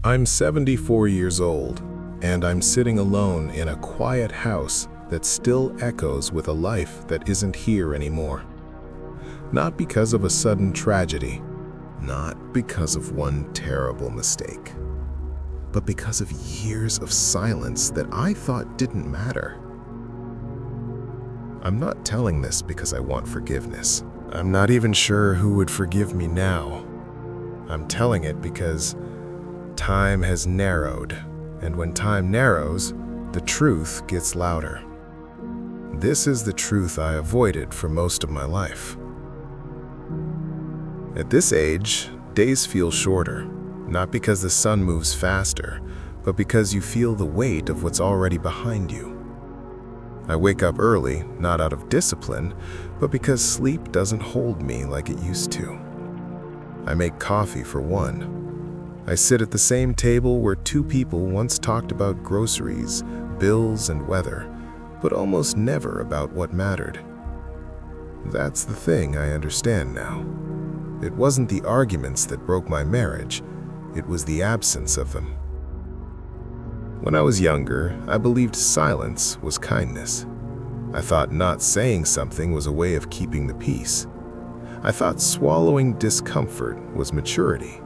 I'm 74 years old, and I'm sitting alone in a quiet house that still echoes with a life that isn't here anymore. Not because of a sudden tragedy, not because of one terrible mistake, but because of years of silence that I thought didn't matter. I'm not telling this because I want forgiveness. I'm not even sure who would forgive me now. I'm telling it because time has narrowed, and when time narrows, the truth gets louder. This is the truth I avoided for most of my life. At this age, days feel shorter, not because the sun moves faster, but because you feel the weight of what's already behind you. I wake up early, not out of discipline, but because sleep doesn't hold me like it used to. I make coffee for one. I sit at the same table where two people once talked about groceries, bills, and weather, but almost never about what mattered. That's the thing I understand now. It wasn't the arguments that broke my marriage, it was the absence of them. When I was younger, I believed silence was kindness. I thought not saying something was a way of keeping the peace. I thought swallowing discomfort was maturity.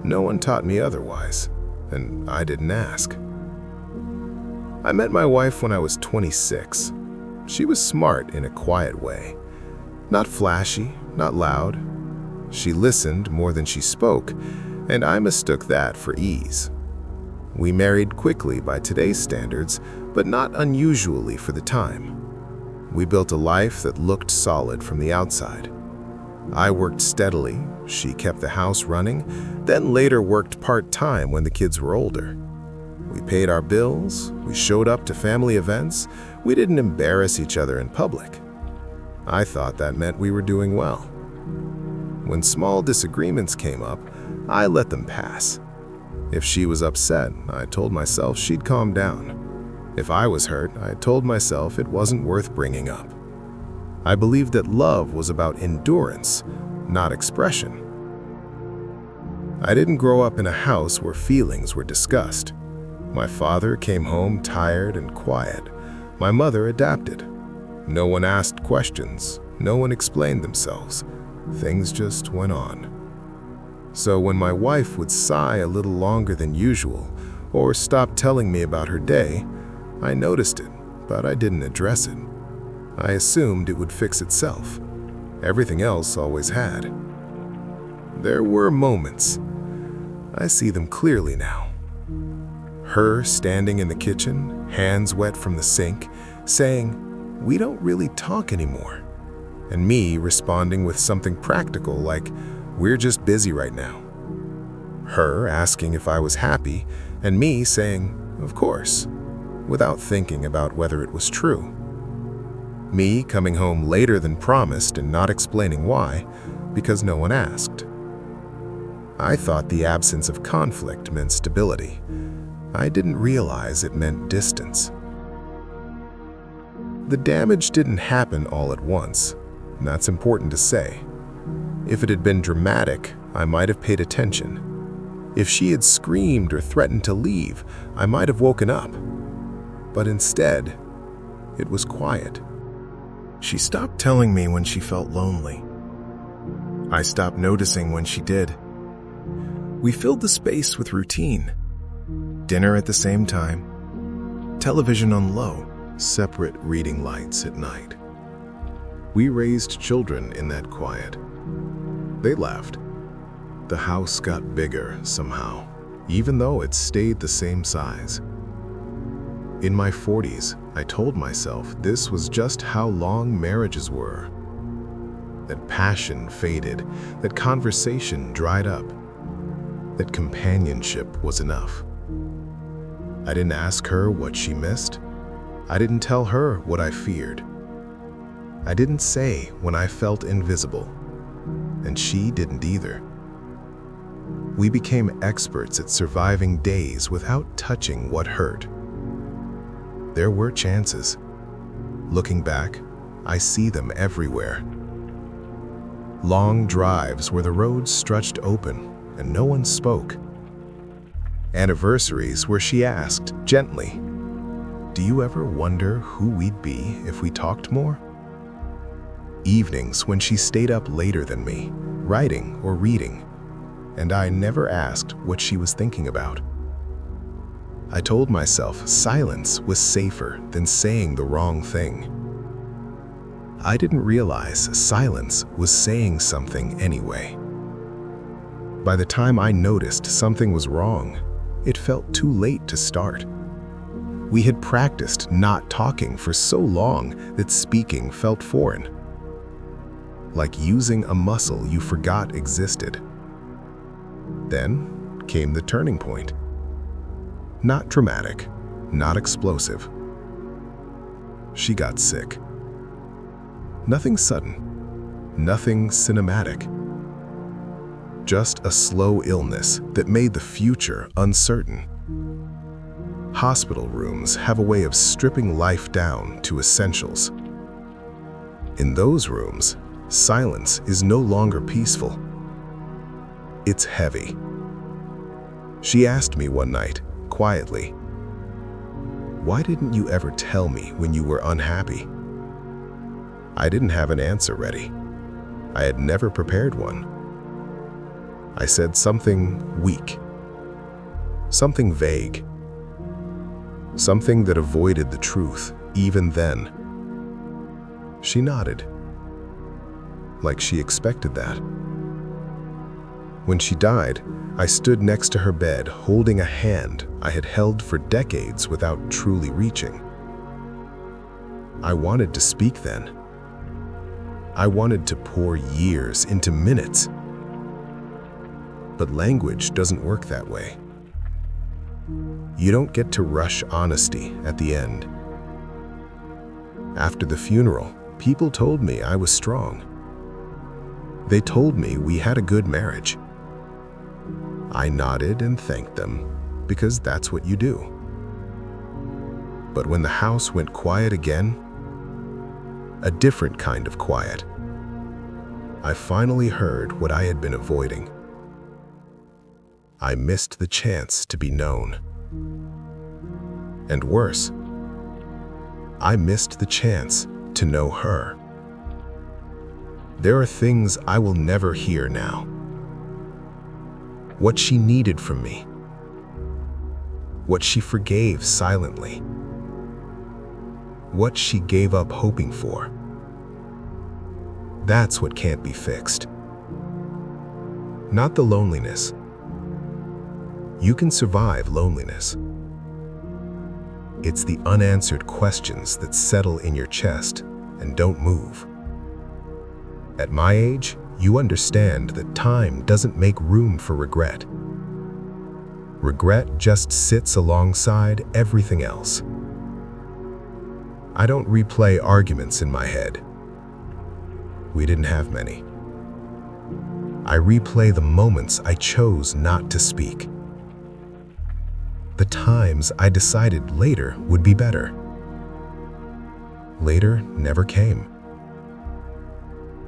No one taught me otherwise, and I didn't ask. I met my wife when I was 26. She was smart in a quiet way. Not flashy, not loud. She listened more than she spoke, and I mistook that for ease. We married quickly by today's standards, but not unusually for the time. We built a life that looked solid from the outside. I worked steadily, she kept the house running, then later worked part-time when the kids were older. We paid our bills, we showed up to family events, we didn't embarrass each other in public. I thought that meant we were doing well. When small disagreements came up, I let them pass. If she was upset, I told myself she'd calm down. If I was hurt, I told myself it wasn't worth bringing up. I believed that love was about endurance, not expression. I didn't grow up in a house where feelings were discussed. My father came home tired and quiet. My mother adapted. No one asked questions. No one explained themselves. Things just went on. So when my wife would sigh a little longer than usual or stop telling me about her day, I noticed it, but I didn't address it. I assumed it would fix itself. Everything else always had. There were moments. I see them clearly now. Her standing in the kitchen, hands wet from the sink, saying, "We don't really talk anymore." And me responding with something practical like, "We're just busy right now." Her asking if I was happy, and me saying, "Of course," without thinking about whether it was true. Me coming home later than promised and not explaining why, because no one asked. I thought the absence of conflict meant stability. I didn't realize it meant distance. The damage didn't happen all at once, and that's important to say. If it had been dramatic, I might have paid attention. If she had screamed or threatened to leave, I might have woken up. But instead, it was quiet. She stopped telling me when she felt lonely. I stopped noticing when she did. We filled the space with routine. Dinner at the same time, television on low, separate reading lights at night. We raised children in that quiet. They laughed. The house got bigger somehow, even though it stayed the same size. In my 40s, I told myself this was just how long marriages were. That passion faded, that conversation dried up, that companionship was enough. I didn't ask her what she missed. I didn't tell her what I feared. I didn't say when I felt invisible, and she didn't either. We became experts at surviving days without touching what hurt. There were chances. Looking back, I see them everywhere. Long drives where the roads stretched open and no one spoke. Anniversaries where she asked, gently, "Do you ever wonder who we'd be if we talked more?" Evenings when she stayed up later than me, writing or reading, and I never asked what she was thinking about. I told myself silence was safer than saying the wrong thing. I didn't realize silence was saying something anyway. By the time I noticed something was wrong, it felt too late to start. We had practiced not talking for so long that speaking felt foreign. Like using a muscle you forgot existed. Then came the turning point. Not dramatic, not explosive. She got sick. Nothing sudden, nothing cinematic. Just a slow illness that made the future uncertain. Hospital rooms have a way of stripping life down to essentials. In those rooms, silence is no longer peaceful. It's heavy. She asked me one night, quietly, "Why didn't you ever tell me when you were unhappy?" I didn't have an answer ready. I had never prepared one. I said something weak, something vague, something that avoided the truth even then. She nodded, like she expected that. When she died, I stood next to her bed holding a hand I had held for decades without truly reaching. I wanted to speak then. I wanted to pour years into minutes. But language doesn't work that way. You don't get to rush honesty at the end. After the funeral, people told me I was strong. They told me we had a good marriage. I nodded and thanked them, because that's what you do. But when the house went quiet again, a different kind of quiet, I finally heard what I had been avoiding. I missed the chance to be known. And worse, I missed the chance to know her. There are things I will never hear now. What she needed from me. What she forgave silently. What she gave up hoping for. That's what can't be fixed. Not the loneliness. You can survive loneliness. It's the unanswered questions that settle in your chest and don't move. At my age, you understand that time doesn't make room for regret. Regret just sits alongside everything else. I don't replay arguments in my head. We didn't have many. I replay the moments I chose not to speak. The times I decided later would be better. Later never came.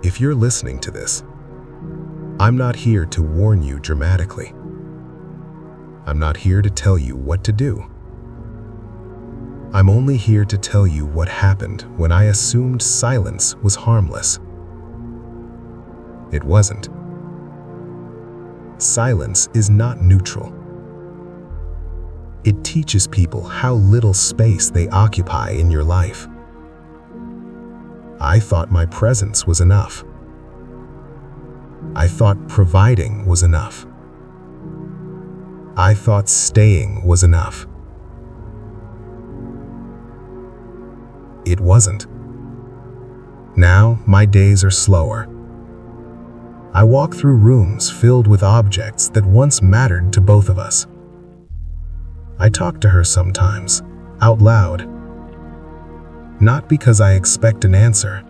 If you're listening to this, I'm not here to warn you dramatically. I'm not here to tell you what to do. I'm only here to tell you what happened when I assumed silence was harmless. It wasn't. Silence is not neutral. It teaches people how little space they occupy in your life. I thought my presence was enough. I thought providing was enough. I thought staying was enough. It wasn't. Now my days are slower. I walk through rooms filled with objects that once mattered to both of us. I talk to her sometimes, out loud. Not because I expect an answer,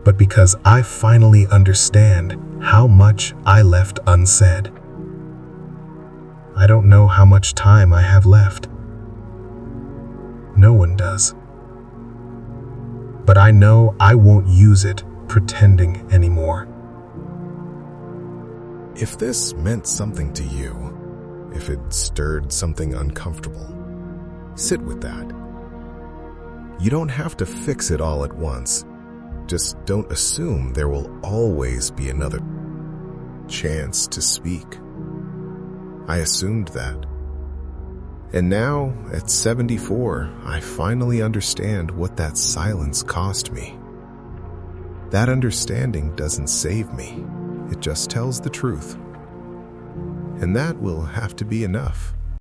but because I finally understand how much I left unsaid. I don't know how much time I have left. No one does. But I know I won't use it pretending anymore. If this meant something to you, if it stirred something uncomfortable. Sit with that. You don't have to fix it all at once. Just don't assume there will always be another chance to speak. I assumed that. And now, at 74, I finally understand what that silence cost me. That understanding doesn't save me. It just tells the truth. And that will have to be enough.